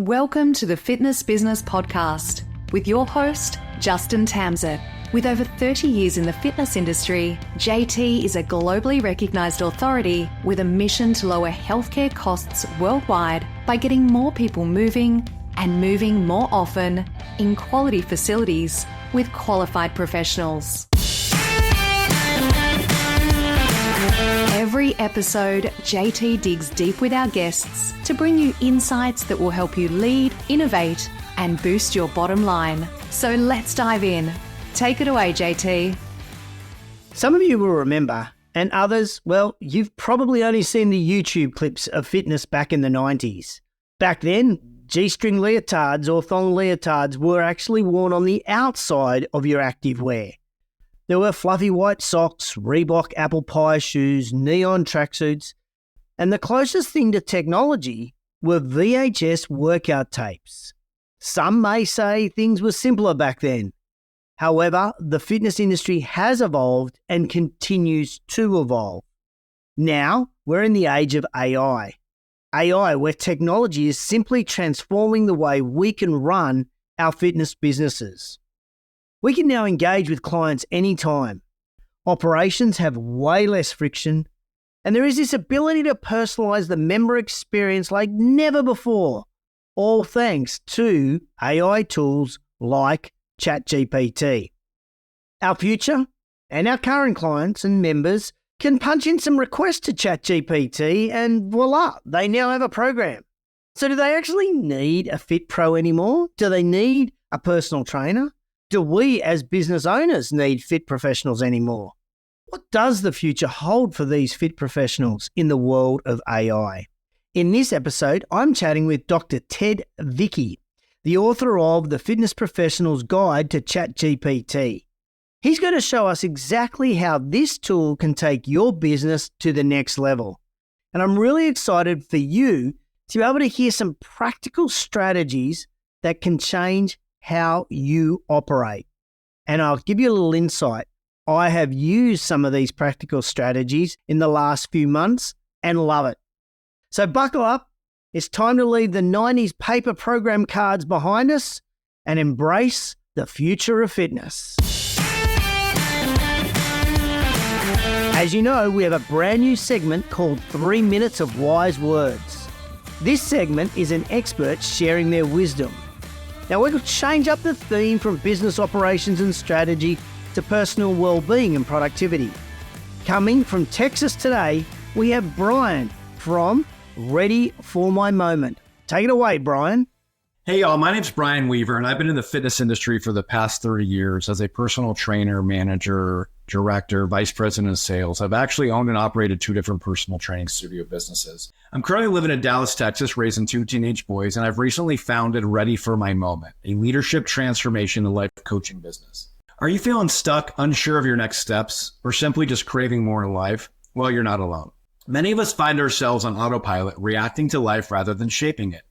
Welcome to the Fitness Business Podcast with your host, Justin Tamsett. With over 30 years in the fitness industry, JT is a globally recognised authority with a mission to lower healthcare costs worldwide by getting more people moving and moving more often in quality facilities with qualified professionals. Every episode, JT digs deep with our guests to bring you insights that will help you lead, innovate, and boost your bottom line. So let's dive in. Take it away, JT. Some of you will remember, and others, well, you've probably only seen the YouTube clips of fitness back in the 90s. Back then, G-string leotards or thong leotards were actually worn on the outside of your active wear. There were fluffy white socks, Reebok apple pie shoes, neon tracksuits, and the closest thing to technology were VHS workout tapes. Some may say things were simpler back then. However, the fitness industry has evolved and continues to evolve. Now, we're in the age of AI. AI, where technology is simply transforming the way we can run our fitness businesses. We can now engage with clients anytime. Operations have way less friction, and there is this ability to personalize the member experience like never before, all thanks to AI tools like ChatGPT. Our future and our current clients and members can punch in some requests to ChatGPT and voila, they now have a program. So do they actually need a Fit Pro anymore? Do they need a personal trainer? Do we as business owners need fit professionals anymore? What does the future hold for these fit professionals in the world of AI? In this episode, I'm chatting with Dr. Ted Vickey, the author of The Fitness Professional's Guide to ChatGPT. He's going to show us exactly how this tool can take your business to the next level. And I'm really excited for you to be able to hear some practical strategies that can change how you operate. And I'll give you a little insight. I have used some of these practical strategies in the last few months and love it. So buckle up. It's time to leave the 90s paper program cards behind us and embrace the future of fitness. As you know, we have a brand new segment called 3 Minutes of Wise Words. This segment is an expert sharing their wisdom. Now, we're going to change up the theme from business operations and strategy to personal well-being and productivity. Coming from Texas today, we have Brian from Ready for My Moment. Take it away, Brian. Hey, y'all. My name's Brian Weaver, and I've been in the fitness industry for the past 30 years as a personal trainer, manager, director, vice president of sales. I've actually owned and operated 2 different personal training studio businesses. I'm currently living in Dallas, Texas, raising 2 teenage boys, and I've recently founded Ready for My Moment, a leadership transformation and life coaching business. Are you feeling stuck, unsure of your next steps, or simply just craving more in life? Well, you're not alone. Many of us find ourselves on autopilot, reacting to life rather than shaping it.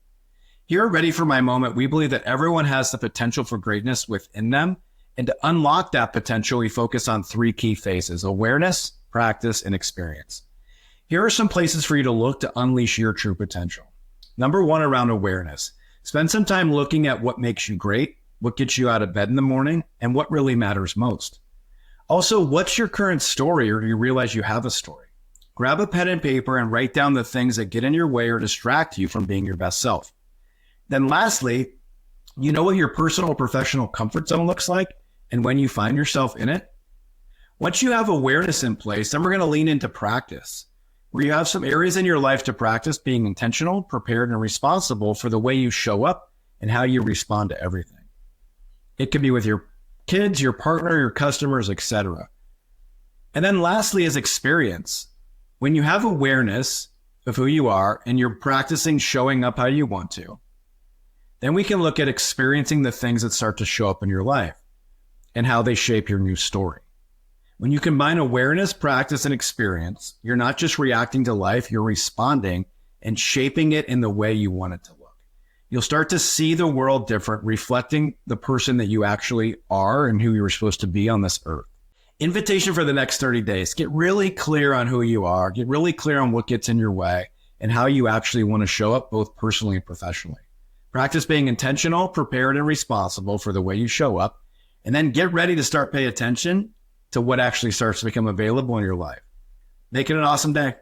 Here at Ready for My Moment, we believe that everyone has the potential for greatness within them. And to unlock that potential, we focus on 3 key phases: awareness, practice, and experience. Here are some places for you to look to unleash your true potential. Number 1, around awareness. Spend some time looking at what makes you great, what gets you out of bed in the morning, and what really matters most. Also, what's your current story, or do you realize you have a story? Grab a pen and paper and write down the things that get in your way or distract you from being your best self. Then lastly, you know what your personal or professional comfort zone looks like and when you find yourself in it? Once you have awareness in place, then we're going to lean into practice, where you have some areas in your life to practice being intentional, prepared, and responsible for the way you show up and how you respond to everything. It could be with your kids, your partner, your customers, etc. And then lastly is experience. When you have awareness of who you are and you're practicing showing up how you want to, then we can look at experiencing the things that start to show up in your life and how they shape your new story. When you combine awareness, practice, and experience, you're not just reacting to life, you're responding and shaping it in the way you want it to look. You'll start to see the world different, reflecting the person that you actually are and who you were supposed to be on this earth. Invitation for the next 30 days. Get really clear on who you are. Get really clear on what gets in your way and how you actually want to show up both personally and professionally. Practice being intentional, prepared, and responsible for the way you show up, and then get ready to start paying attention to what actually starts to become available in your life. Make it an awesome day.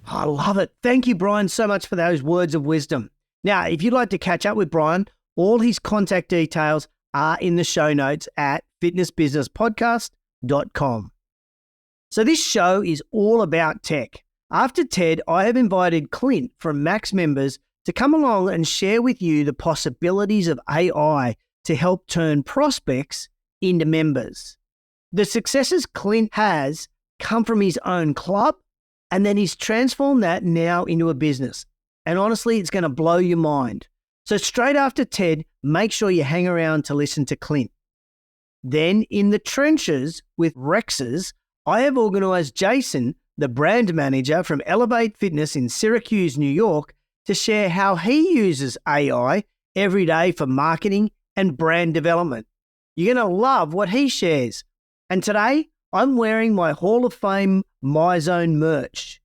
I love it. Thank you, Brian, so much for those words of wisdom. Now, if you'd like to catch up with Brian, all his contact details are in the show notes at fitnessbusinesspodcast.com. So this show is all about tech. After Ted, I have invited Clint from Max Members to come along and share with you the possibilities of AI to help turn prospects into members. The successes Clint has come from his own club, and then he's transformed that now into a business. And honestly, it's going to blow your mind. So straight after Ted, make sure you hang around to listen to Clint. Then in the trenches with Rexes, I have organised Jason, the brand manager from Elevate Fitness in Syracuse, New York, to share how he uses AI every day for marketing and brand development. You're going to love what he shares. And today, I'm wearing my Hall of Fame MyZone merch.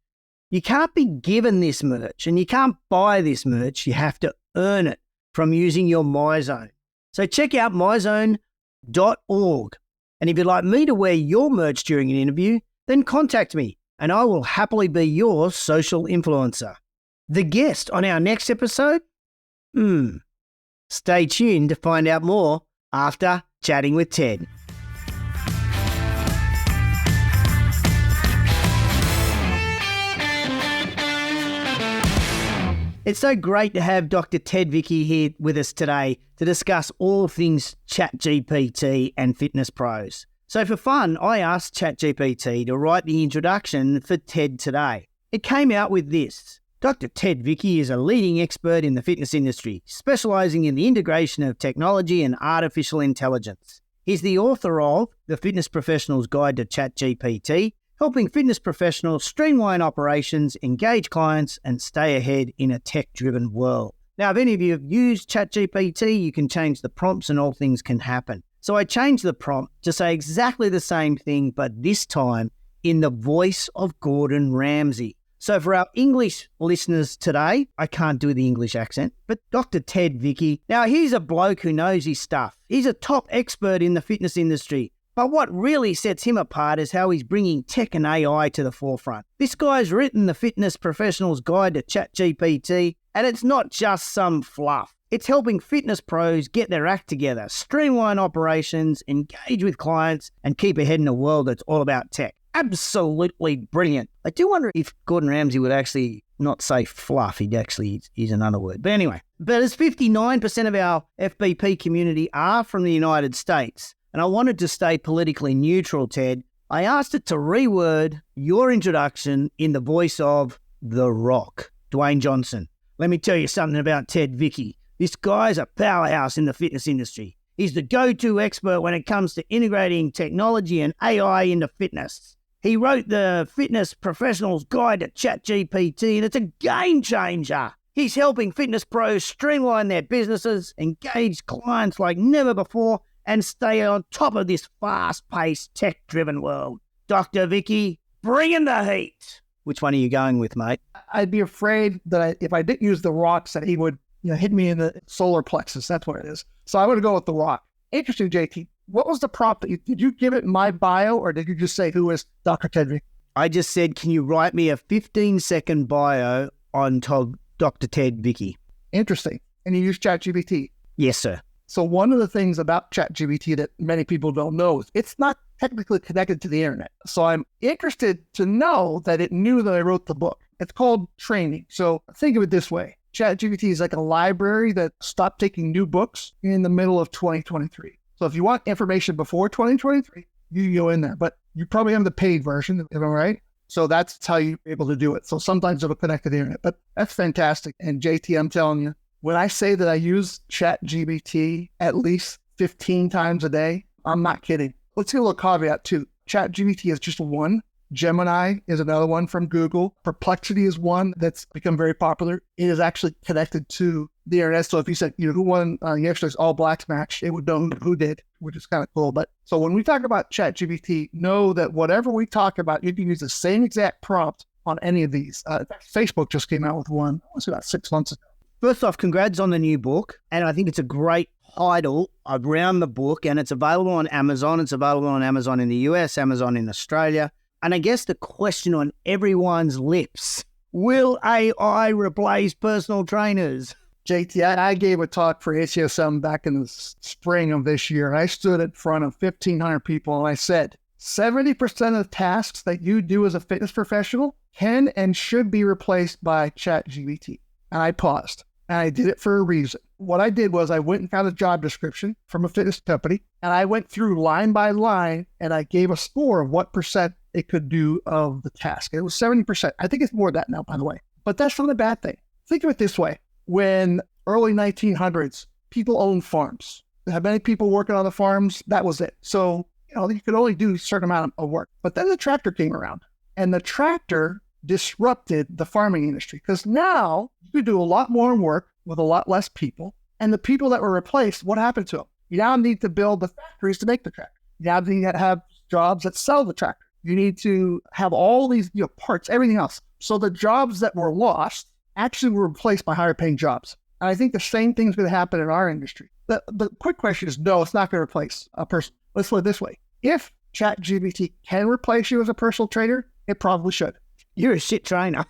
You can't be given this merch and you can't buy this merch. You have to earn it from using your MyZone. So check out myzone.org. And if you'd like me to wear your merch during an interview, then contact me and I will happily be your social influencer. The guest on our next episode? Stay tuned to find out more after chatting with Ted. It's so great to have Dr. Ted Vickey here with us today to discuss all things ChatGPT and fitness pros. So for fun, I asked ChatGPT to write the introduction for Ted today. It came out with this. Dr. Ted Vickey is a leading expert in the fitness industry, specialising in the integration of technology and artificial intelligence. He's the author of The Fitness Professional's Guide to ChatGPT, helping fitness professionals streamline operations, engage clients, and stay ahead in a tech-driven world. Now, if any of you have used ChatGPT, you can change the prompts and all things can happen. So I changed the prompt to say exactly the same thing, but this time in the voice of Gordon Ramsay. So for our English listeners today, I can't do the English accent, but Dr. Ted Vickey, now he's a bloke who knows his stuff. He's a top expert in the fitness industry. But what really sets him apart is how he's bringing tech and AI to the forefront. This guy's written The Fitness Professional's Guide to ChatGPT, and it's not just some fluff. It's helping fitness pros get their act together, streamline operations, engage with clients, and keep ahead in a world that's all about tech. Absolutely brilliant. I do wonder if Gordon Ramsay would actually not say fluff, he'd actually use another word. But anyway, as 59% of our FBP community are from the United States, and I wanted to stay politically neutral, Ted, I asked it to reword your introduction in the voice of The Rock, Dwayne Johnson. Let me tell you something about Ted Vickey. This guy's a powerhouse in the fitness industry. He's the go-to expert when it comes to integrating technology and AI into fitness. He wrote The Fitness Professional's Guide to ChatGPT, and it's a game changer. He's helping fitness pros streamline their businesses, engage clients like never before, and stay on top of this fast-paced, tech-driven world. Dr. Vickey, bring in the heat. Which one are you going with, mate? I'd be afraid that if I didn't use The Rock, that he would hit me in the solar plexus. That's what it is. So I would go with The Rock. Interesting, JT. What was the prompt? Did you give it my bio, or did you just say, who is Dr. Ted Vickey? I just said, can you write me a 15-second bio on Dr. Ted Vickey? Interesting. And you use ChatGPT? Yes, sir. So one of the things about ChatGPT that many people don't know is it's not technically connected to the internet. So I'm interested to know that it knew that I wrote the book. It's called training. So think of it this way. ChatGPT is like a library that stopped taking new books in the middle of 2023. So if you want information before 2023, you can go in there. But you probably have the paid version, am I right? So that's how you're able to do it. So sometimes it'll connect to the internet. But that's fantastic. And JT, I'm telling you, when I say that I use ChatGPT at least 15 times a day, I'm not kidding. Let's get a little caveat too. ChatGPT is just one. Gemini is another one from Google. Perplexity is one that's become very popular. It is actually connected to the internet. So if you said, who won yesterday's All Blacks match, it would know who did, which is kind of cool. But so when we talk about ChatGPT, know that whatever we talk about, you can use the same exact prompt on any of these. Facebook just came out with one, it was about 6 months ago. First off, congrats on the new book. And I think it's a great title around the book, and it's available on Amazon. It's available on Amazon in the US, Amazon in Australia. And I guess the question on everyone's lips, will AI replace personal trainers? JT, I gave a talk for ACSM back in the spring of this year. I stood in front of 1,500 people and I said, 70% of the tasks that you do as a fitness professional can and should be replaced by ChatGPT. And I paused, and I did it for a reason. What I did was I went and found a job description from a fitness company, and I went through line by line, and I gave a score of what percent it could do of the task. It was 70%. I think it's more than that now, by the way. But that's not a bad thing. Think of it this way. When early 1900s, people owned farms. They had many people working on the farms. That was it. So, you could only do a certain amount of work. But then the tractor came around, and the tractor disrupted the farming industry because now you could do a lot more work with a lot less people. And the people that were replaced, what happened to them? You now need to build the factories to make the tractor. You now need to have jobs that sell the tractor. You need to have all these parts, everything else. So the jobs that were lost actually were replaced by higher paying jobs. And I think the same thing's going to happen in our industry. The quick question is, no, it's not going to replace a person. Let's put it this way. If ChatGPT can replace you as a personal trainer, it probably should. You're a shit trainer.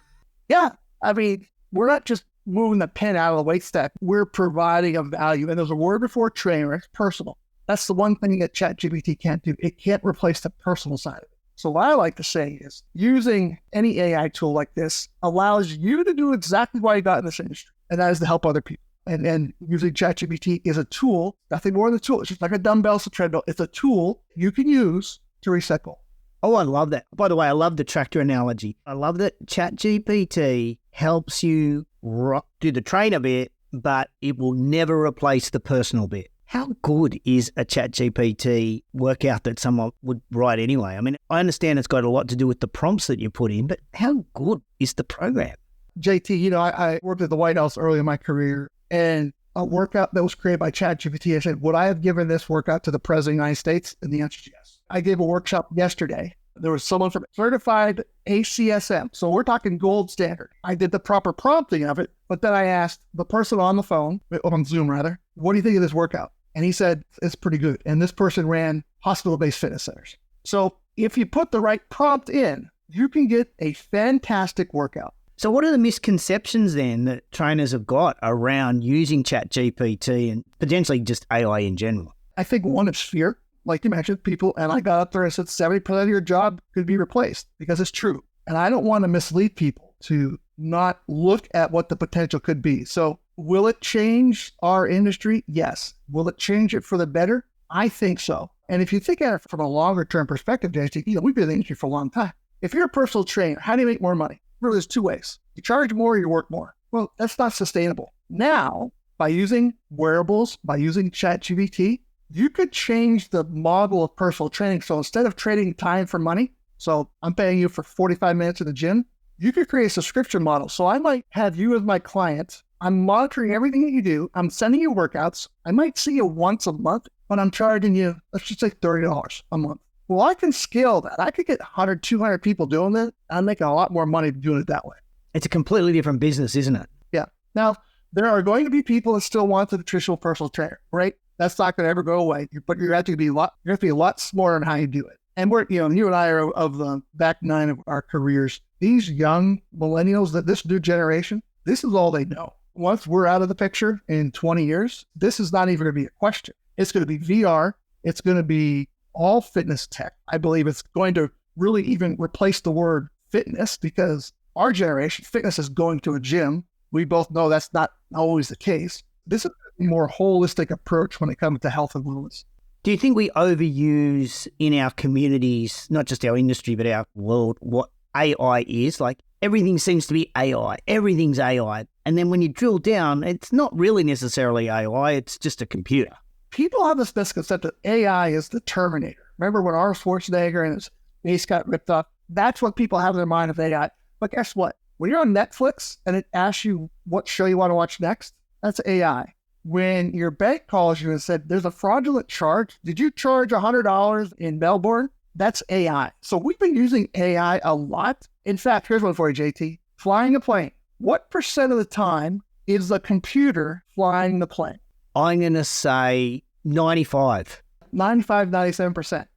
Yeah. I mean, we're not just moving the pen out of the weight stack. We're providing a value. And there's a word before trainer. It's personal. That's the one thing that ChatGPT can't do. It can't replace the personal side of it. So what I like to say is using any AI tool like this allows you to do exactly why you got in this industry. And that is to help other people. And using ChatGPT is a tool, nothing more than a tool. It's just like a dumbbell, it's a treadmill. It's a tool you can use to reset goal. Oh, I love that. By the way, I love the tractor analogy. I love that ChatGPT helps you do the trainer bit, but it will never replace the personal bit. How good is a ChatGPT workout that someone would write anyway? I mean, I understand it's got a lot to do with the prompts that you put in, but how good is the program? JT, I worked at the White House early in my career, and a workout that was created by ChatGPT, I said, would I have given this workout to the President of the United States? And the answer is yes. I gave a workshop yesterday. There was someone from certified ACSM. So we're talking gold standard. I did the proper prompting of it, but then I asked the person on the phone, on Zoom rather, what do you think of this workout? And he said, it's pretty good. And this person ran hospital-based fitness centers. So if you put the right prompt in, you can get a fantastic workout. So what are the misconceptions then that trainers have got around using ChatGPT and potentially just AI in general? I think one is fear. Like you mentioned, people, and I got up there and said 70% of your job could be replaced because it's true. And I don't want to mislead people to not look at what the potential could be. So will it change our industry? Yes. Will it change it for the better? I think so. And if you think at it from a longer term perspective, JT, we've been in the industry for a long time. If you're a personal trainer, how do you make more money? Really, there's two ways. You charge more or you work more. Well, that's not sustainable. Now, by using wearables, by using ChatGPT, you could change the model of personal training. So instead of trading time for money, so I'm paying you for 45 minutes in the gym, you could create a subscription model. So I might have you as my client. I'm monitoring everything that you do. I'm sending you workouts. I might see you once a month, but I'm charging you, let's just say $30 a month. Well, I can scale that. I could get 100, 200 people doing that. I'm making a lot more money doing it that way. It's a completely different business, isn't it? Yeah. Now, there are going to be people that still want the traditional personal trainer, right? That's not going to ever go away. But you have to be a lot smarter on how you do it. And we're, you and I are of the back nine of our careers. These young millennials, that this new generation, this is all they know. Once we're out of the picture in 20 years, this is not even going to be a question. It's going to be VR. It's going to be all fitness tech. I believe it's going to really even replace the word fitness because our generation, fitness is going to a gym. We both know that's not always the case. This is a more holistic approach when it comes to health and wellness. Do you think we overuse in our communities, not just our industry, but our world, what AI is? Like everything seems to be AI. Everything's AI. And then when you drill down, it's not really necessarily AI. It's just a computer. People have this misconception that AI is the Terminator. Remember when Arnold Schwarzenegger and his face got ripped off? That's what people have in their mind of AI. But guess what? When you're on Netflix and it asks you what show you want to watch next, that's AI. When your bank calls you and said, there's a fraudulent charge, did you charge $100 in Melbourne? That's AI. So we've been using AI a lot In fact, here's one for you, JT. Flying a plane. What percent of the time is the computer flying the plane? I'm going to say 95. 95, 97%.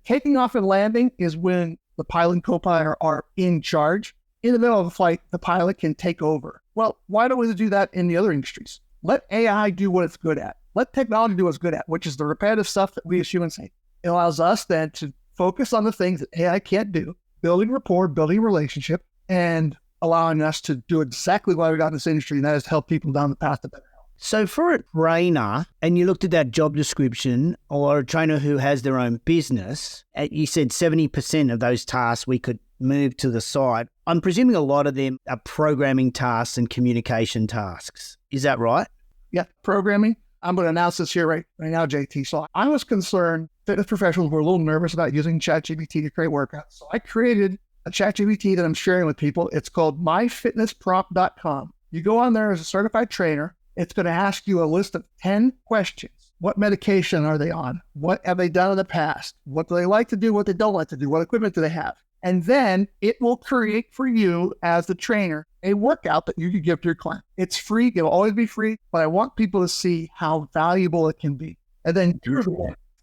Taking off and landing is when the pilot and co-pilot are in charge. In the middle of the flight, the pilot can take over. Well, why don't we do that in the other industries? Let AI do what it's good at. Let technology do what it's good at, which is the repetitive stuff that we as humans hate. It allows us then to focus on the things that AI can't do, building rapport, building relationship, and allowing us to do exactly why we got in this industry, and that is to help people down the path to better health. So for a trainer, and you looked at that job description, or a trainer who has their own business, you said 70% of those tasks we could move to the side. I'm presuming a lot of them are programming tasks and communication tasks. Is that right? Yeah, programming. I'm going to announce this here right now, JT. So I was concerned fitness professionals were a little nervous about using ChatGPT to create workouts. So I created a ChatGPT that I'm sharing with people. It's called myfitnessprompt.com. You go on there as a certified trainer. It's going to ask you a list of 10 questions. What medication are they on? What have they done in the past? What do they like to do? What they don't like to do? What equipment do they have? And then it will create for you as the trainer a workout that you can give to your client. It's free. It'll always be free, but I want people to see how valuable it can be. And then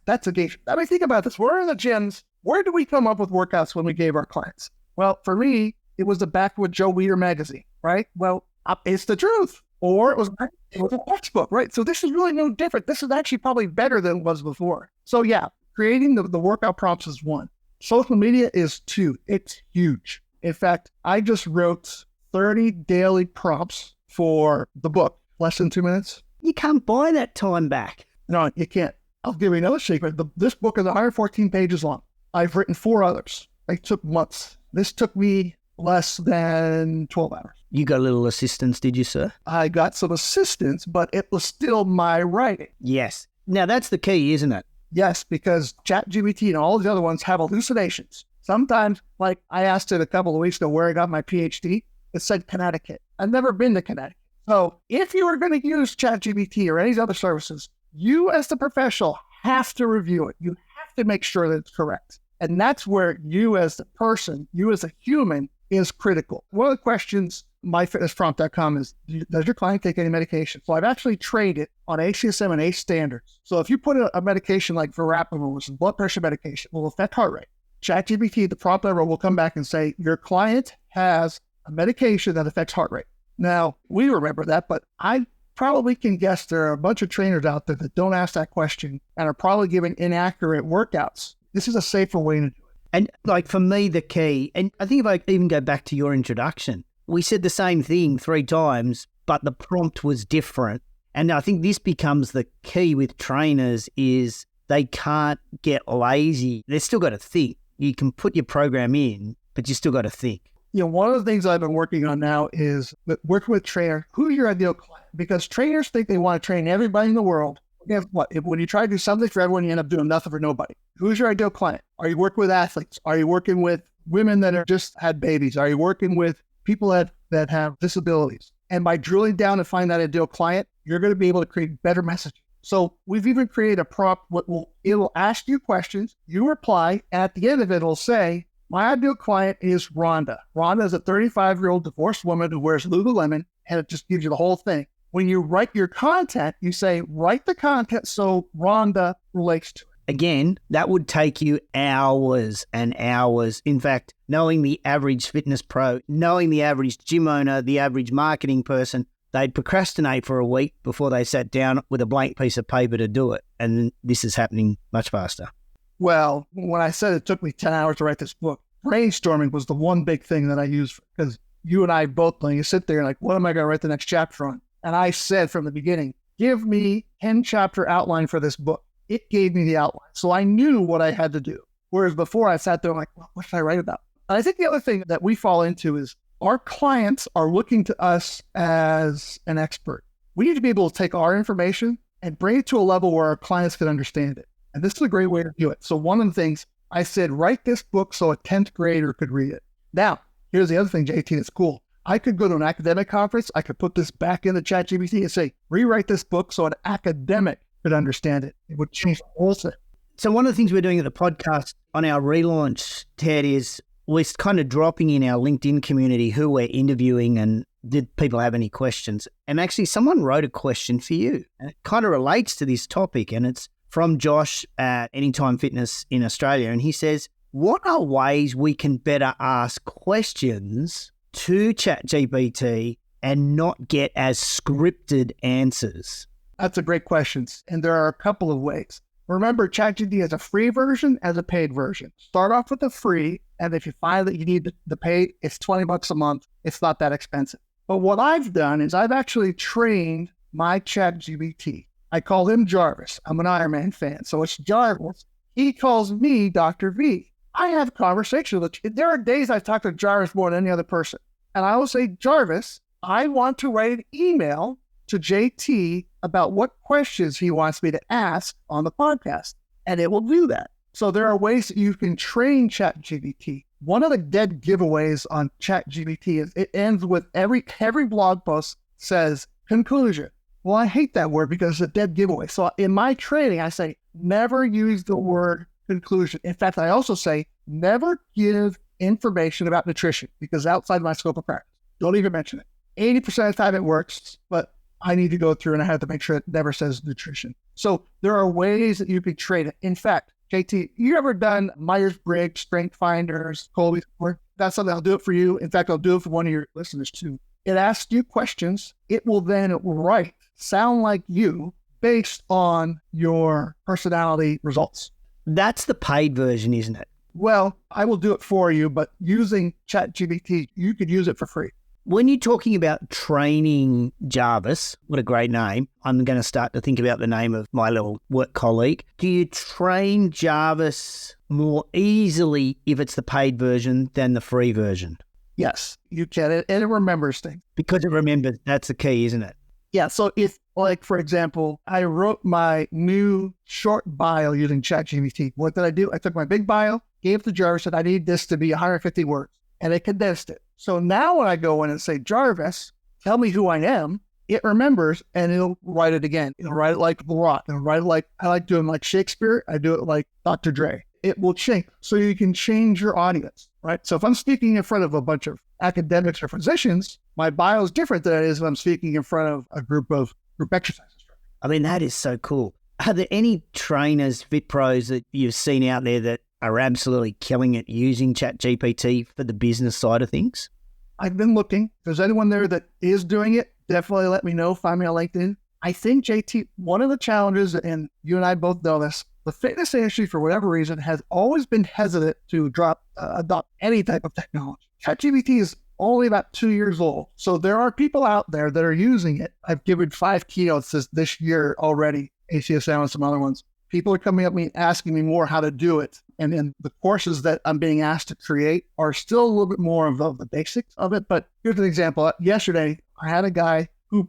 that's a game. I mean, think about this. We're in the gyms. Where do we come up with workouts when we gave our clients? Well, for me, it was the back with Joe Weider magazine, right? Well, it's the truth. Or it was a textbook, right? So this is really no different. This is actually probably better than it was before. So yeah, creating the workout prompts is one. Social media is two. It's huge. In fact, I just wrote 30 daily prompts for the book. Less than 2 minutes. You can't buy that time back. No, you can't. I'll give you another secret. This book is 114 pages long. I've written 4 others. They took months. This took me less than 12 hours. You got a little assistance, did you, sir? I got some assistance, but it was still my writing. Yes. Now, that's the key, isn't it? Yes, because ChatGPT and all the other ones have hallucinations. Sometimes, like I asked it a couple of weeks ago where I got my PhD, it said Connecticut. I've never been to Connecticut. So if you are going to use ChatGPT or any other services, you as the professional have to review it. You have to make sure that it's correct. And that's where you as the person, you as a human, is critical. One of the questions, myfitnessprompt.com, is, does your client take any medication? So I've actually trained it on ACSM and ACE standards. So if you put a medication like verapamil, which is blood pressure medication, will affect heart rate. ChatGPT, the prompt level, will come back and say, your client has a medication that affects heart rate. Now, we remember that, but I probably can guess there are a bunch of trainers out there that don't ask that question and are probably giving inaccurate workouts. This is a safer way to do it. And like for me, the key, and I think if I even go back to your introduction, we said the same thing 3 times, but the prompt was different. And I think this becomes the key with trainers is they can't get lazy. They've still got to think. You can put your program in, but you still got to think. You know, one of the things I've been working on now is working with trainers. Who's your ideal client? Because trainers think they want to train everybody in the world. Guess what? When you try to do something for everyone, you end up doing nothing for nobody. Who's your ideal client? Are you working with athletes? Are you working with women that are just had babies? Are you working with people that have disabilities? And by drilling down and find that ideal client, you're going to be able to create better messaging. So we've even created a prompt. It will ask you questions. You reply. And at the end of it, it'll say, my ideal client is Rhonda. Rhonda is a 35-year-old divorced woman who wears Lululemon, and it just gives you the whole thing. When you write your content, you say, write the content so Rhonda relates to it. Again, that would take you hours and hours. In fact, knowing the average fitness pro, knowing the average gym owner, the average marketing person, they'd procrastinate for a week before they sat down with a blank piece of paper to do it. And this is happening much faster. Well, when I said it took me 10 hours to write this book, brainstorming was the one big thing that I used, because you and I both know, you sit there and like, what am I going to write the next chapter on? And I said from the beginning, give me 10-chapter outline for this book. It gave me the outline. So I knew what I had to do. Whereas before I sat there like, well, what should I write about? And I think the other thing that we fall into is our clients are looking to us as an expert. We need to be able to take our information and bring it to a level where our clients can understand it. And this is a great way to do it. So one of the things I said, write this book so a 10th grader could read it. Now, here's the other thing, JT, that's cool. I could go to an academic conference. I could put this back into ChatGPT and say, rewrite this book so an academic could understand it. It would change the whole thing. So one of the things we're doing at the podcast on our relaunch, Ted, is we're kind of dropping in our LinkedIn community who we're interviewing and did people have any questions. And actually someone wrote a question for you. And it kind of relates to this topic. And it's from Josh at Anytime Fitness in Australia. And he says, what are ways we can better ask questions to ChatGPT and not get as scripted answers? That's a great question. And there are a couple of ways. Remember, ChatGPT has a free version and a paid version. Start off with the free, and if you find that you need the paid, it's $20 a month. It's not that expensive. But what I've done is I've actually trained my ChatGPT. I call him Jarvis. I'm an Iron Man fan, so it's Jarvis. He calls me Dr. V. I have conversations with him. There are days I talk to Jarvis more than any other person. And I will say, Jarvis, I want to write an email to JT about what questions he wants me to ask on the podcast. And it will do that. So there are ways that you can train ChatGPT. One of the dead giveaways on ChatGPT is it ends with every blog post says conclusion. Well, I hate that word because it's a dead giveaway. So in my training, I say, never use the word conclusion. In fact, I also say, never give information about nutrition because outside my scope of practice. Don't even mention it. 80% of the time it works, but I need to go through and I have to make sure it never says nutrition. So there are ways that you can train it. In fact, JT, you ever done Myers-Briggs, Strength Finders, Colby's work? That's something I'll do it for you. In fact, I'll do it for one of your listeners too. It asks you questions. It will then sound like you based on your personality results. That's the paid version, isn't it? Well, I will do it for you, but using ChatGPT, you could use it for free. When you're talking about training Jarvis, what a great name. I'm going to start to think about the name of my little work colleague. Do you train Jarvis more easily if it's the paid version than the free version? Yes, you can. And it remembers things. Because it remembers, that's the key, isn't it? Yeah. So if, like, for example, I wrote my new short bio using ChatGPT, what did I do? I took my big bio, gave it to Jarvis, said I need this to be 150 words, and it condensed it. So now when I go in and say, Jarvis, tell me who I am, it remembers and it'll write it again. It'll write it like The Rock. It'll write it like, I like doing like Shakespeare. I do it like Dr. Dre. It will change. So you can change your audience, right? So if I'm speaking in front of a bunch of academics or physicians, my bio is different than it is when I'm speaking in front of a group exercise instructors. I mean, that is so cool. Are there any trainers, fit pros that you've seen out there that are absolutely killing it using ChatGPT for the business side of things? I've been looking. If there's anyone there that is doing it, definitely let me know. Find me on LinkedIn. I think, JT, one of the challenges, and you and I both know this, the fitness industry, for whatever reason, has always been hesitant to adopt any type of technology. ChatGPT is only about 2 years old. So there are people out there that are using it. I've given 5 keynotes this year already, ACSM and some other ones. People are coming up to me asking me more how to do it. And then the courses that I'm being asked to create are still a little bit more of the basics of it. But here's an example. Yesterday, I had a guy who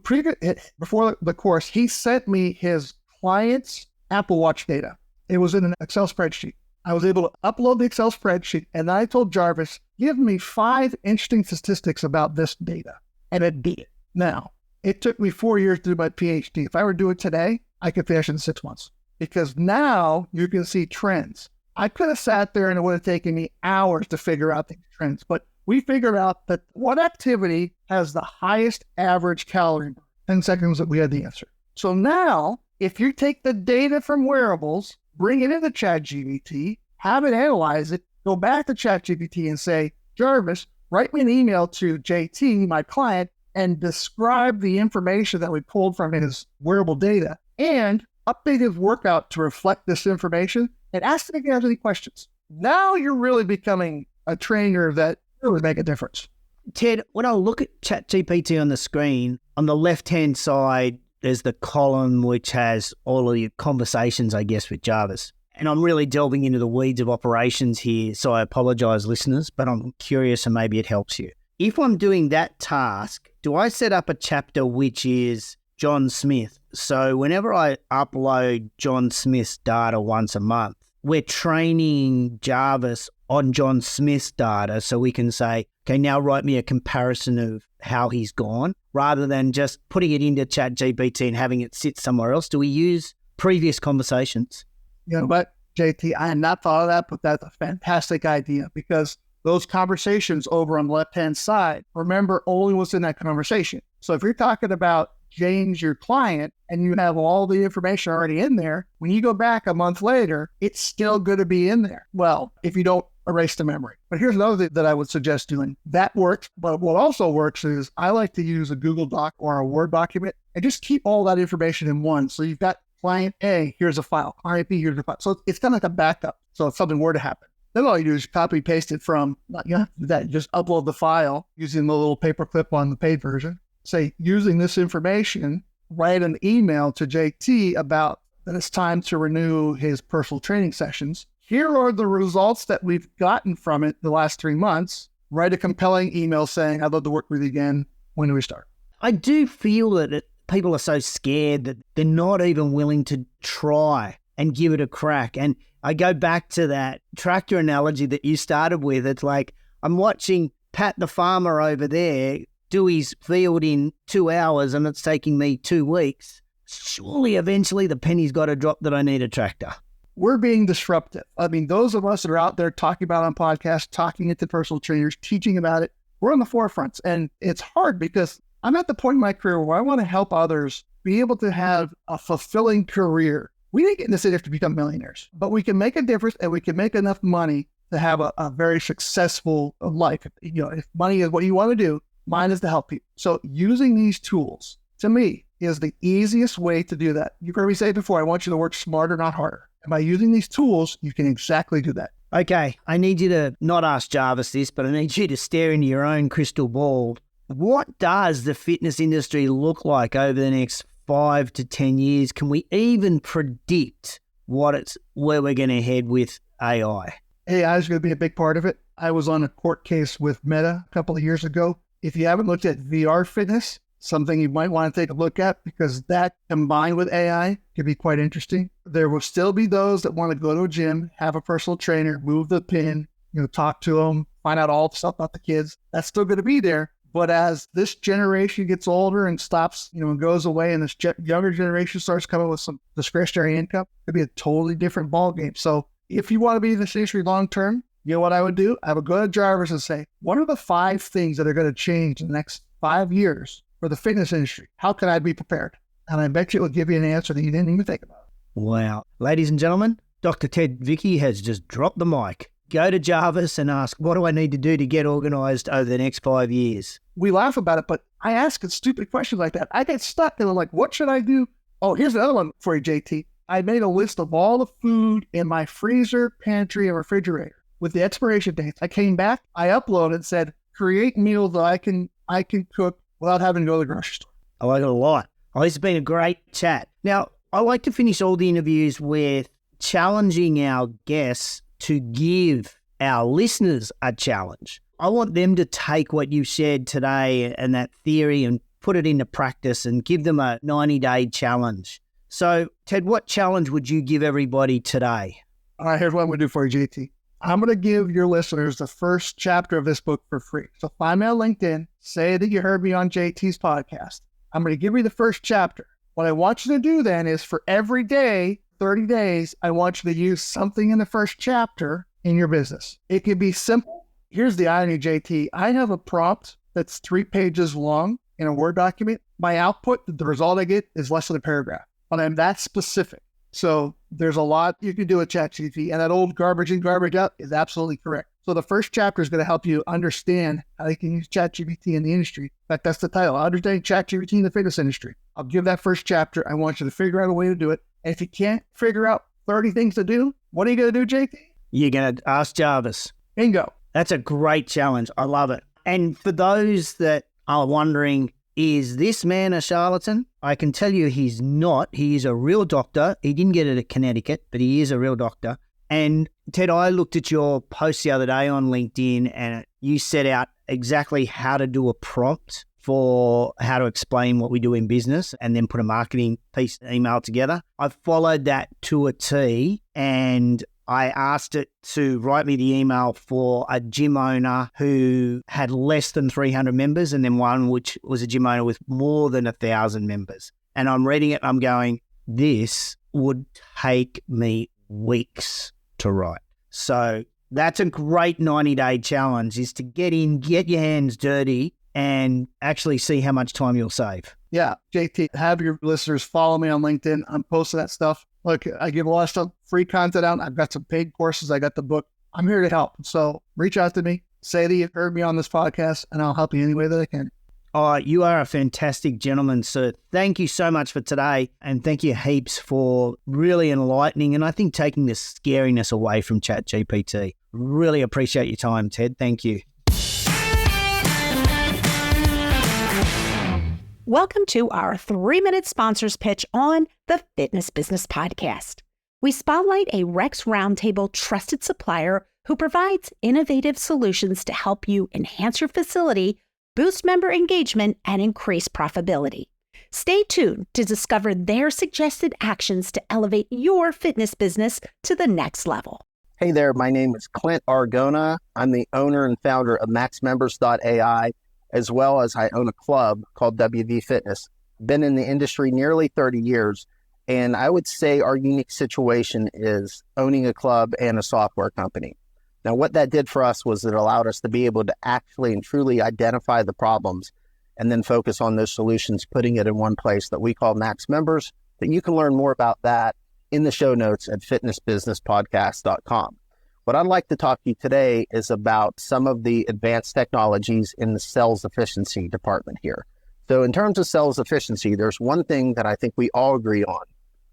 before the course, he sent me his client's Apple Watch data. It was in an Excel spreadsheet. I was able to upload the Excel spreadsheet, and I told Jarvis, give me 5 interesting statistics about this data. And it did it. Now, it took me 4 years to do my PhD. If I were to do it today, I could finish in 6 months. Because now you can see trends. I could have sat there and it would have taken me hours to figure out these trends, but we figured out that what activity has the highest average calorie burn. 10 seconds that we had the answer. So now, if you take the data from wearables, bring it into ChatGPT, have it analyze it, go back to ChatGPT and say, Jarvis, write me an email to JT, my client, and describe the information that we pulled from his wearable data and update his workout to reflect this information and ask him if he has any questions. Now you're really becoming a trainer that really make a difference. Ted, when I look at ChatGPT on the screen, on the left-hand side, there's the column which has all of your conversations, I guess, with Jarvis. And I'm really delving into the weeds of operations here, so I apologize, listeners, but I'm curious and maybe it helps you. If I'm doing that task, do I set up a chapter which is John Smith? So whenever I upload John Smith's data once a month, we're training Jarvis on John Smith's data so we can say, okay, now write me a comparison of how he's gone, rather than just putting it into ChatGPT and having it sit somewhere else. Do we use previous conversations? You know what, JT, I had not thought of that, but that's a fantastic idea because Those conversations over on the left-hand side, remember only what's in that conversation. So if you're talking about James, your client, and you have all the information already in there, when you go back a month later, it's still going to be in there. Well, if you don't erase the memory. But here's another thing that I would suggest doing. That works. But what also works is I like to use a Google Doc or a Word document and just keep all that information in one. So you've got client A, here's a file. Client B, here's a file. So it's kind of like a backup. So if something were to happen, then all you do is copy paste it from, you have to do that, just upload the file using the little paper clip on the paid version. Say, using this information, write an email to JT about that it's time to renew his personal training sessions. Here are the results that we've gotten from it the last 3 months. Write a compelling email saying, I'd love to work with you again. When do we start? I do feel that people are so scared that they're not even willing to try and give it a crack. And I go back to that tractor analogy that you started with. It's like, I'm watching Pat the farmer over there do his field in 2 hours and it's taking me 2 weeks. Surely eventually the penny's got to drop that I need a tractor. We're being disruptive. I mean, those of us that are out there talking about it on podcasts, talking it to personal trainers, teaching about it, we're on the forefronts. And it's hard because I'm at the point in my career where I want to help others be able to have a fulfilling career. We didn't get in this industry to become millionaires, but we can make a difference and we can make enough money to have a very successful life. You know, if money is what you want to do, mine is to help people. So using these tools, to me, is the easiest way to do that. You've heard me say it before, I want you to work smarter, not harder. And by using these tools, you can exactly do that. Okay, I need you to not ask Jarvis this, but I need you to stare into your own crystal ball. What does the fitness industry look like over the next 5 to 10 years? Can we even predict where we're going to head with AI? AI is going to be a big part of it. I was on a court case with Meta a couple of years ago. If you haven't looked at VR fitness, something you might want to take a look at because that combined with AI can be quite interesting. There will still be those that want to go to a gym, have a personal trainer, move the pin, talk to them, find out all the stuff about the kids. That's still going to be there. But as this generation gets older and stops, and goes away and this younger generation starts coming with some discretionary income, it'll be a totally different ballgame. So if you want to be in this industry long-term, you know what I would do? I would go to Jarvis and say, what are the 5 things that are going to change in the next 5 years for the fitness industry? How can I be prepared? And I bet you it will give you an answer that you didn't even think about. Wow. Ladies and gentlemen, Dr. Ted Vickey has just dropped the mic. Go to Jarvis and ask, what do I need to do to get organised over the next 5 years? We laugh about it, but I ask a stupid question like that. I get stuck and I'm like, what should I do? Oh, here's another one for you, JT. I made a list of all the food in my freezer, pantry, and refrigerator with the expiration dates. I came back, I uploaded and said, create meals that I can cook without having to go to the grocery store. I like it a lot. Oh, this has been a great chat. Now, I like to finish all the interviews with challenging our guests to give our listeners a challenge. I want them to take what you shared today and that theory and put it into practice and give them a 90-day challenge. So, Ted, what challenge would you give everybody today? All right, here's what I'm going to do for you, JT. I'm going to give your listeners the first chapter of this book for free. So find me on LinkedIn, say that you heard me on JT's podcast. I'm going to give you the first chapter. What I want you to do then is for every day, 30 days, I want you to use something in the first chapter in your business. It can be simple. Here's the irony, JT. I have a prompt that's 3 pages long in a Word document. My output, the result I get is less than a paragraph, but I'm that specific. So there's a lot you can do with ChatGPT, and that old garbage in, garbage out is absolutely correct. So the first chapter is going to help you understand how you can use ChatGPT in the industry. In fact, that's the title, Understanding ChatGPT in the Fitness Industry. I'll give that first chapter. I want you to figure out a way to do it. And if you can't figure out 30 things to do, what are you going to do, JT? You're going to ask Jarvis. Bingo. That's a great challenge. I love it. And for those that are wondering, is this man a charlatan? I can tell you he's not. He is a real doctor. He didn't get it at Connecticut, but he is a real doctor. And Ted, I looked at your post the other day on LinkedIn and you set out exactly how to do a prompt for how to explain what we do in business and then put a marketing piece email together. I followed that to a T and I asked it to write me the email for a gym owner who had less than 300 members and then one which was a gym owner with more than 1,000 members. And I'm reading it and I'm going, this would take me weeks to write. So That's a great 90-day challenge, is to get in, get your hands dirty, and actually see how much time you'll save. Yeah, JT, have your listeners follow me on LinkedIn. I'm posting that stuff. Look, I give a lot of stuff, free content out. I've got some paid courses. I got the book. I'm here to help. So reach out to me. Say that you've heard me on this podcast, and I'll help you any way that I can. Oh, you are a fantastic gentleman, sir. Thank you so much for today, and thank you heaps for really enlightening and I think taking the scariness away from ChatGPT. Really appreciate your time, Ted. Thank you. Welcome to our 3-minute sponsors pitch on the Fitness Business Podcast. We spotlight a Rex Roundtable trusted supplier who provides innovative solutions to help you enhance your facility, boost member engagement, and increase profitability. Stay tuned to discover their suggested actions to elevate your fitness business to the next level. Hey there, my name is Clint Argona. I'm the owner and founder of MaxMembers.ai, as well as I own a club called WV Fitness. Been in the industry nearly 30 years, and I would say our unique situation is owning a club and a software company. Now, what that did for us was it allowed us to be able to actually and truly identify the problems and then focus on those solutions, putting it in one place that we call Max Members. But you can learn more about that in the show notes at fitnessbusinesspodcast.com. What I'd like to talk to you today is about some of the advanced technologies in the sales efficiency department here. So in terms of sales efficiency, there's one thing that I think we all agree on,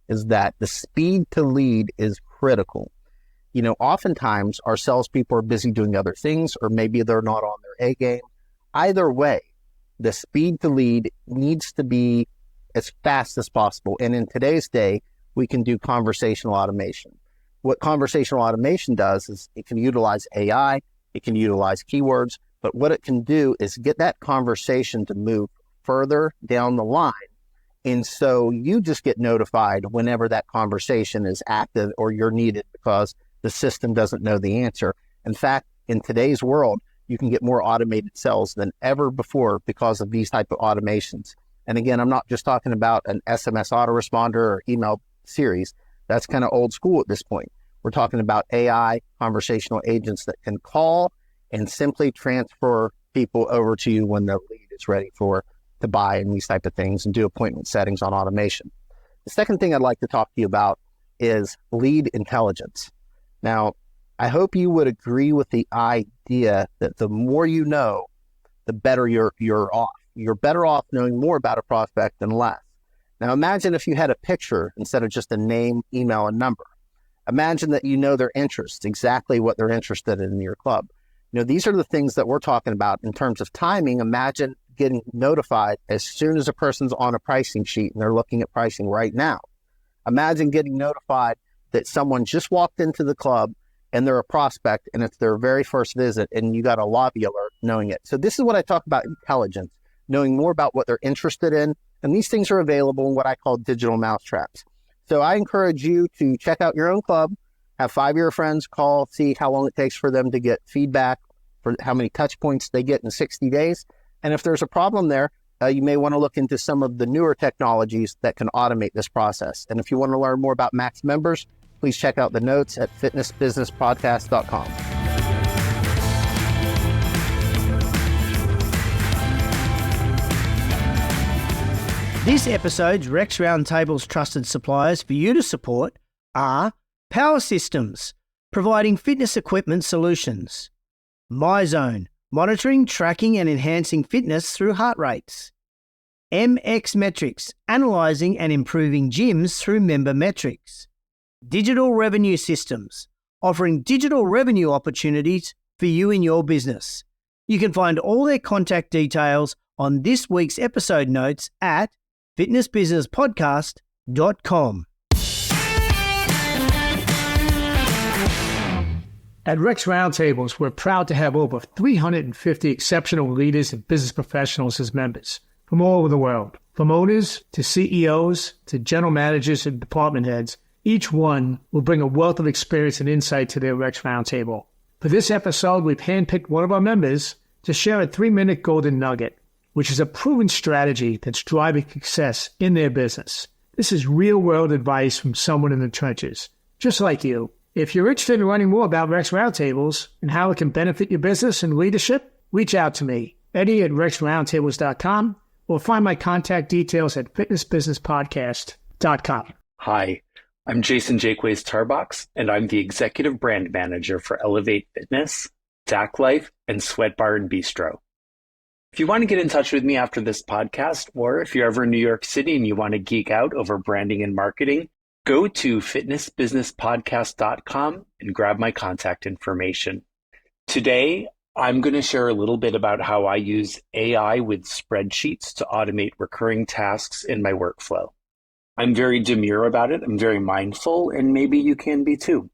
is that the speed to lead is critical. You know, oftentimes our salespeople are busy doing other things, or maybe they're not on their A game. Either way, the speed to lead needs to be as fast as possible. And in today's day, we can do conversational automation. What conversational automation does is it can utilize AI, it can utilize keywords, but what it can do is get that conversation to move further down the line. And so you just get notified whenever that conversation is active or you're needed because the system doesn't know the answer. In fact, in today's world, you can get more automated sales than ever before because of these type of automations. And again, I'm not just talking about an SMS autoresponder or email series. That's kind of old school at this point. We're talking about AI conversational agents that can call and simply transfer people over to you when the lead is ready to buy and these type of things and do appointment settings on automation. The second thing I'd like to talk to you about is lead intelligence. Now, I hope you would agree with the idea that the more you know, the better you're off. You're better off knowing more about a prospect than less. Now, imagine if you had a picture instead of just a name, email, and number. Imagine that you know their interests, exactly what they're interested in your club. You know, these are the things that we're talking about in terms of timing. Imagine getting notified as soon as a person's on a pricing sheet and they're looking at pricing right now. Imagine getting notified that someone just walked into the club and they're a prospect and it's their very first visit and you got a lobby alert knowing it. So this is what I talk about intelligence, knowing more about what they're interested in. And these things are available in what I call digital mousetraps. So I encourage you to check out your own club, have 5 of your friends call, see how long it takes for them to get feedback for how many touch points they get in 60 days. And if there's a problem there, you may want to look into some of the newer technologies that can automate this process. And if you want to learn more about Max Members, please check out the notes at fitnessbusinesspodcast.com. This episode's Rex Roundtable's trusted suppliers for you to support are Power Systems, providing fitness equipment solutions; MyZone, monitoring, tracking and enhancing fitness through heart rates; MX Metrics, analysing and improving gyms through member metrics; Digital Revenue Systems, offering digital revenue opportunities for you in your business. You can find all their contact details on this week's episode notes at fitnessbusinesspodcast.com. At Rex Roundtables, we're proud to have over 350 exceptional leaders and business professionals as members from all over the world. From owners to CEOs to general managers and department heads, each one will bring a wealth of experience and insight to their Rex Roundtable. For this episode, we've handpicked one of our members to share a 3-minute golden nugget, which is a proven strategy that's driving success in their business. This is real-world advice from someone in the trenches, just like you. If you're interested in learning more about Rex Roundtables and how it can benefit your business and leadership, reach out to me, Eddie at rexroundtables.com, or find my contact details at fitnessbusinesspodcast.com. Hi, I'm Jason Jakeways Tarbox, and I'm the Executive Brand Manager for Elevate Fitness, DAC Life, and Sweat Bar and Bistro. If you want to get in touch with me after this podcast, or if you're ever in New York City and you want to geek out over branding and marketing, go to fitnessbusinesspodcast.com and grab my contact information. Today, I'm going to share a little bit about how I use AI with spreadsheets to automate recurring tasks in my workflow. I'm very demure about it. I'm very mindful, and maybe you can be too.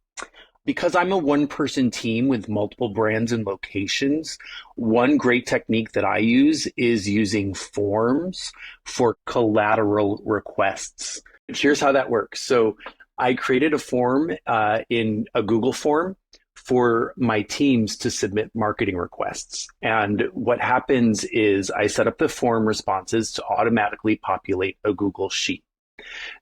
Because I'm a one-person team with multiple brands and locations, one great technique that I use is using forms for collateral requests. Here's how that works. So I created a form in a Google form for my teams to submit marketing requests. And what happens is I set up the form responses to automatically populate a Google Sheet.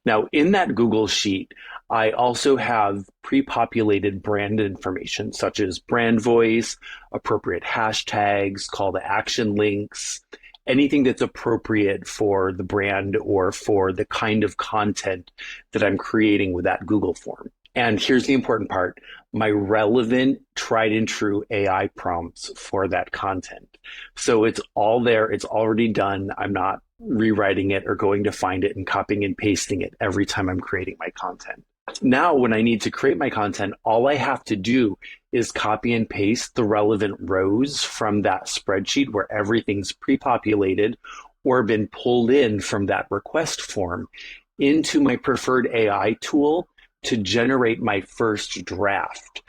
Now, in that Google Sheet, I also have pre-populated brand information, such as brand voice, appropriate hashtags, call to action links, anything that's appropriate for the brand or for the kind of content that I'm creating with that Google form. And here's the important part, my relevant, tried and true AI prompts for that content. So it's all there, it's already done. I'm not rewriting it or going to find it and copying and pasting it every time I'm creating my content. Now, when I need to create my content, all I have to do is copy and paste the relevant rows from that spreadsheet where everything's pre-populated or been pulled in from that request form into my preferred AI tool to generate my first draft.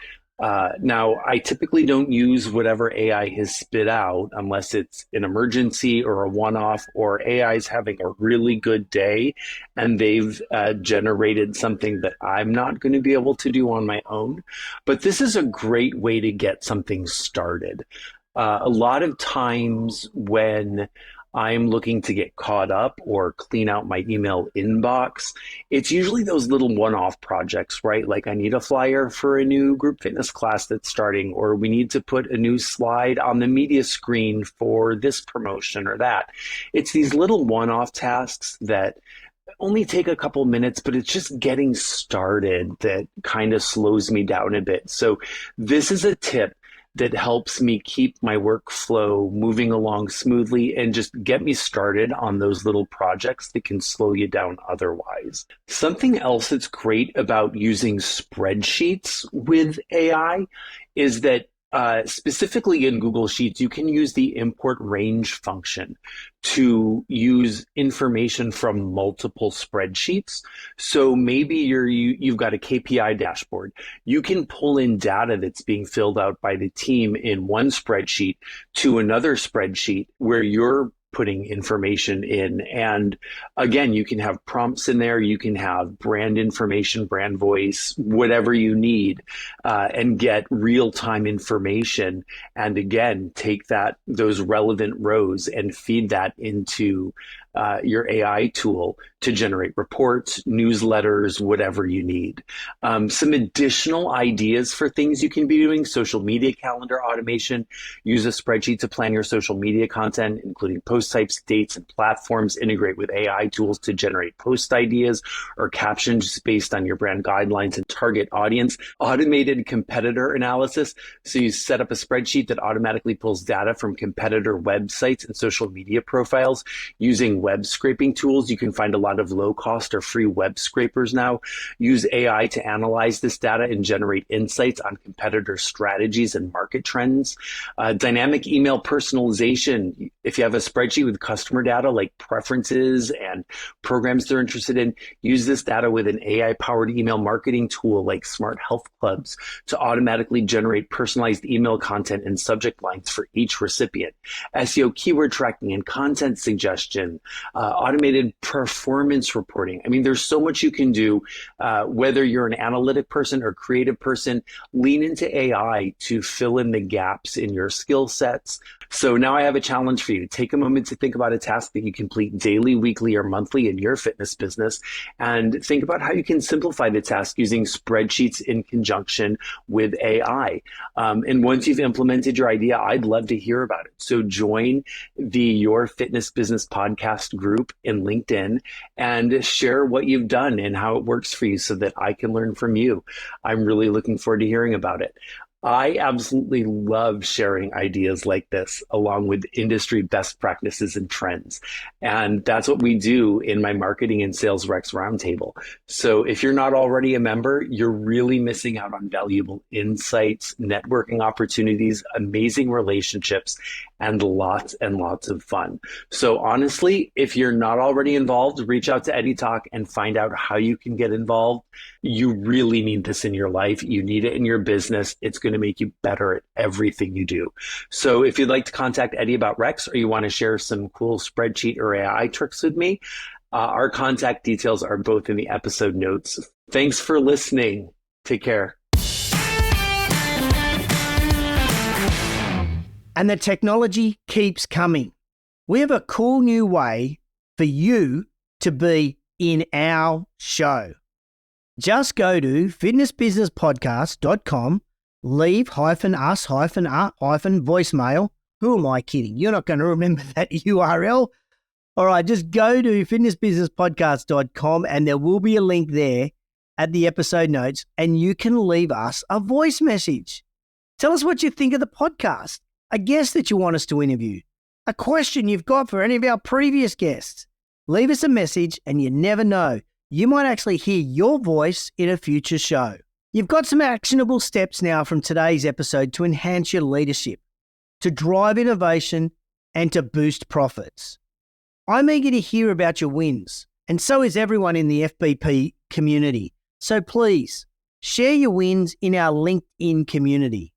Now, I typically don't use whatever AI has spit out unless it's an emergency or a one-off, or AI is having a really good day and they've generated something that I'm not going to be able to do on my own. But this is a great way to get something started. A lot of times when I'm looking to get caught up or clean out my email inbox, it's usually those little one-off projects, right? Like I need a flyer for a new group fitness class that's starting, or we need to put a new slide on the media screen for this promotion or that. It's these little one-off tasks that only take a couple minutes, but it's just getting started that kind of slows me down a bit. So this is a tip that helps me keep my workflow moving along smoothly and just get me started on those little projects that can slow you down otherwise. Something else that's great about using spreadsheets with AI is that specifically in Google Sheets, you can use the import range function to use information from multiple spreadsheets. So maybe you've got a KPI dashboard. You can pull in data that's being filled out by the team in one spreadsheet to another spreadsheet where you're putting information in. And again, you can have prompts in there, you can have brand information, brand voice, whatever you need, and get real-time information. And again, take those relevant rows and feed that into your AI tool to generate reports, newsletters, whatever you need. Some additional ideas for things you can be doing: social media calendar automation. Use a spreadsheet to plan your social media content, including post types, dates, and platforms. Integrate with AI tools to generate post ideas or captions based on your brand guidelines and target audience. Automated competitor analysis. So you set up a spreadsheet that automatically pulls data from competitor websites and social media profiles using web scraping tools. You can find a lot of low cost or free web scrapers now. Use AI to analyze this data and generate insights on competitor strategies and market trends. Dynamic email personalization. If you have a spreadsheet with customer data like preferences and programs they're interested in, use this data with an AI-powered email marketing tool like Smart Health Clubs to automatically generate personalized email content and subject lines for each recipient. SEO keyword tracking and content suggestion. automated performance reporting. I mean, there's so much you can do, whether you're an analytic person or creative person. Lean into AI to fill in the gaps in your skill sets. So now I have a challenge for you. Take a moment to think about a task that you complete daily, weekly, or monthly in your fitness business, and think about how you can simplify the task using spreadsheets in conjunction with AI. And once you've implemented your idea, I'd love to hear about it. So join the Your Fitness Business podcast group in LinkedIn and share what you've done and how it works for you so that I can learn from you. I'm really looking forward to hearing about it. I absolutely love sharing ideas like this along with industry best practices and trends. And that's what we do in my Marketing and Sales Rex Roundtable. So if you're not already a member, you're really missing out on valuable insights, networking opportunities, amazing relationships, and lots of fun. So honestly, if you're not already involved, reach out to Eddie Talk and find out how you can get involved. You really need this in your life. You need it in your business. It's going to make you better at everything you do. So if you'd like to contact Eddie about Rex, or you want to share some cool spreadsheet or AI tricks with me, our contact details are both in the episode notes. Thanks for listening. Take care. And the technology keeps coming. We have a cool new way for you to be in our show. Just go to fitnessbusinesspodcast.com, leave -us -voicemail. Who am I kidding? You're not going to remember that URL. All right, just go to fitnessbusinesspodcast.com and there will be a link there at the episode notes and you can leave us a voice message. Tell us what you think of the podcast, a guest that you want us to interview, a question you've got for any of our previous guests. Leave us a message and you never know, you might actually hear your voice in a future show. You've got some actionable steps now from today's episode to enhance your leadership, to drive innovation, and to boost profits. I'm eager to hear about your wins, and so is everyone in the FBP community. So please, share your wins in our LinkedIn community.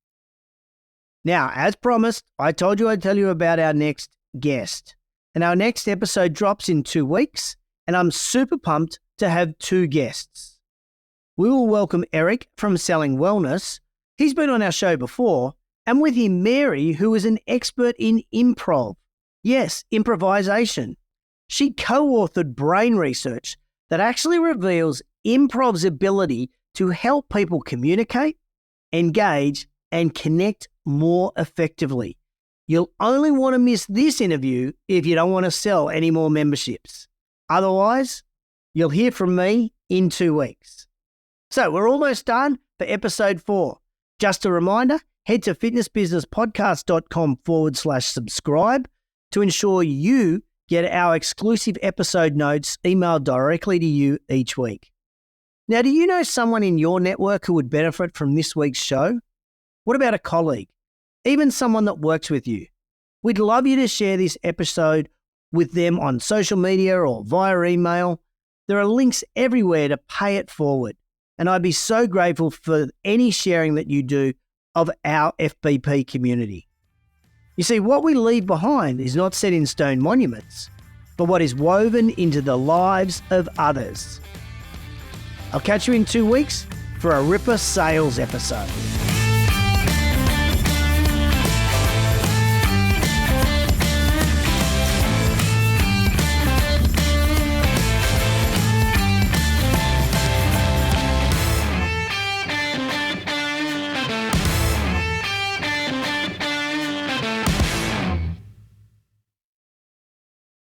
Now, as promised, I told you I'd tell you about our next guest. And our next episode drops in 2 weeks, and I'm super pumped to have 2 guests. We will welcome Eric from Selling Wellness. He's been on our show before, and with him, Mary, who is an expert in improv. Yes, improvisation. She co-authored brain research that actually reveals improv's ability to help people communicate, engage, and connect more effectively. You'll only want to miss this interview if you don't want to sell any more memberships. Otherwise, you'll hear from me in 2 weeks. So we're almost done for episode 4. Just a reminder, head to fitnessbusinesspodcast.com/subscribe to ensure you get our exclusive episode notes emailed directly to you each week. Now, do you know someone in your network who would benefit from this week's show? What about a colleague? Even someone that works with you? We'd love you to share this episode with them on social media or via email. There are links everywhere to pay it forward. And I'd be so grateful for any sharing that you do of our FBP community. You see, what we leave behind is not set in stone monuments, but what is woven into the lives of others. I'll catch you in 2 weeks for a Ripper Sales episode.